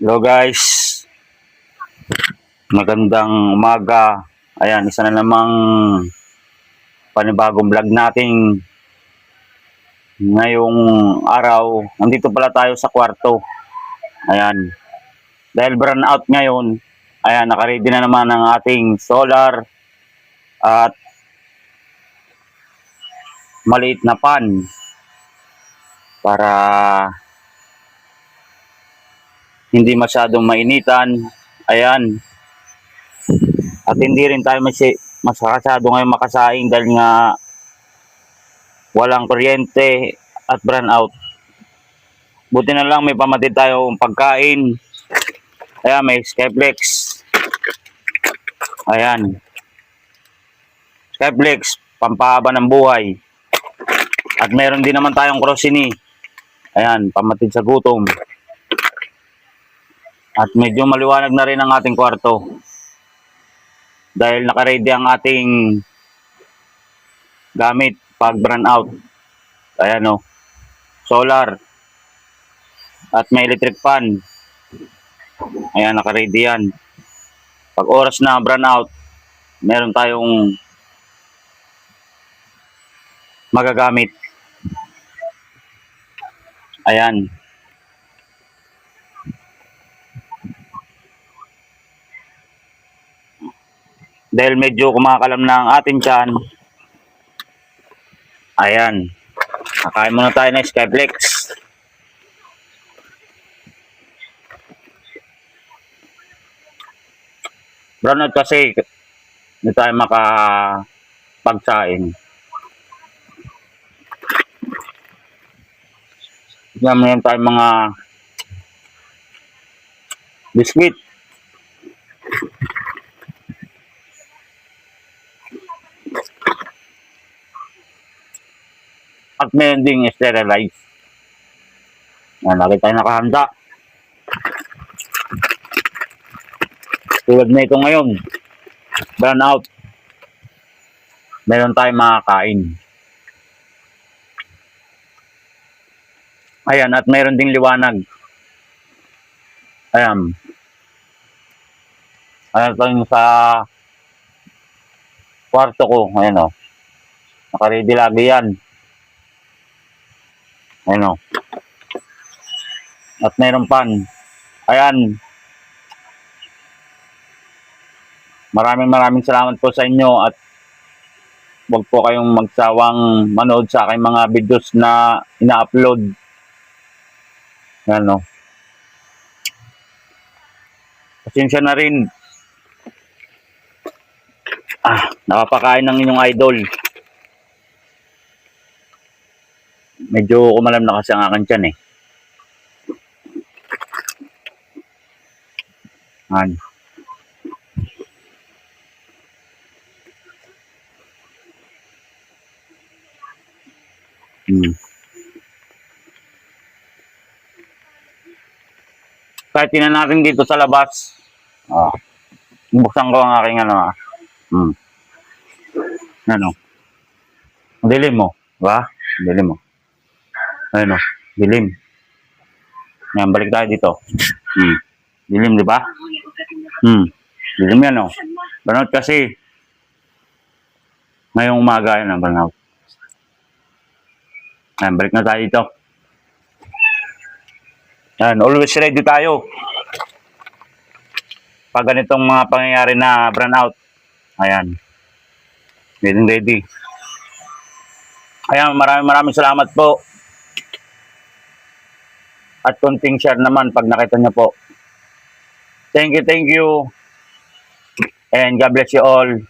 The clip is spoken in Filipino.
Hello guys, magandang umaga. Ayan, isa na namang panibagong vlog nating ngayong araw. Nandito pala tayo sa kwarto. Ayan, dahil burn out ngayon, ayan, nakaready na naman ang ating solar at maliit na pan para hindi masyadong mainitan. Ayan, at hindi rin tayo masyado ngayon makasaing dahil nga walang kuryente at burn out. Buti na lang may pamatid tayong pagkain. Ayan, may Skyflex. Ayan, Skyflex, pampahaba ng buhay. At meron din naman tayong Crosini. Ayan, pamatid sa gutom. At medyo maliwanag na rin ang ating kwarto dahil nakaready ang ating gamit pag burn out. Ayan o, solar at may electric fan. Ayan, nakaready yan. Pag oras na burn out, meron tayong magagamit. Ayan. Dahil medyo kumakalam na ang ating tiyan. Ayan. Kakain muna tayo ng Skyflex. Brown out kasi hindi tayo makapagsain. Tignan mo yan tayo mga biscuit. At meron ding sterilize. Yan, lagi tayo nakahanda. Tulad na ito ngayon, burn out, meron tayong makakain. Ayan, at meron ding liwanag. Ayan. Ayan ito sa kwarto ko. Ayan o. Nakaready lagi yan. Ayan o. At meron pan. Ayan. Maraming salamat po sa inyo at huwag po kayong magsawang manood sa aking mga videos na ina-upload. Ayan o. Pasensya na rin. Nakapakain ng inyong idol. Medyo kumalam na kasi ang aking tiyan eh. Ayan. Kahit tinan natin dito sa labas. Buksan ko ang aking ano. Ano? Ang dilim mo. Diba? Ang dilim mo. Ayun o. Dilim. Yan, balik tayo dito. Dilim, di ba? Dilim yan o. Burnout kasi. Ngayong umaga yan ang burnout. Yan, balik na tayo dito. Yan, always ready tayo. Pag ganitong mga pangyayari na burnout. Ayan. Ready. Ayan, maraming salamat po. At konting share naman pag nakita nyo po. Thank you. And God bless you all.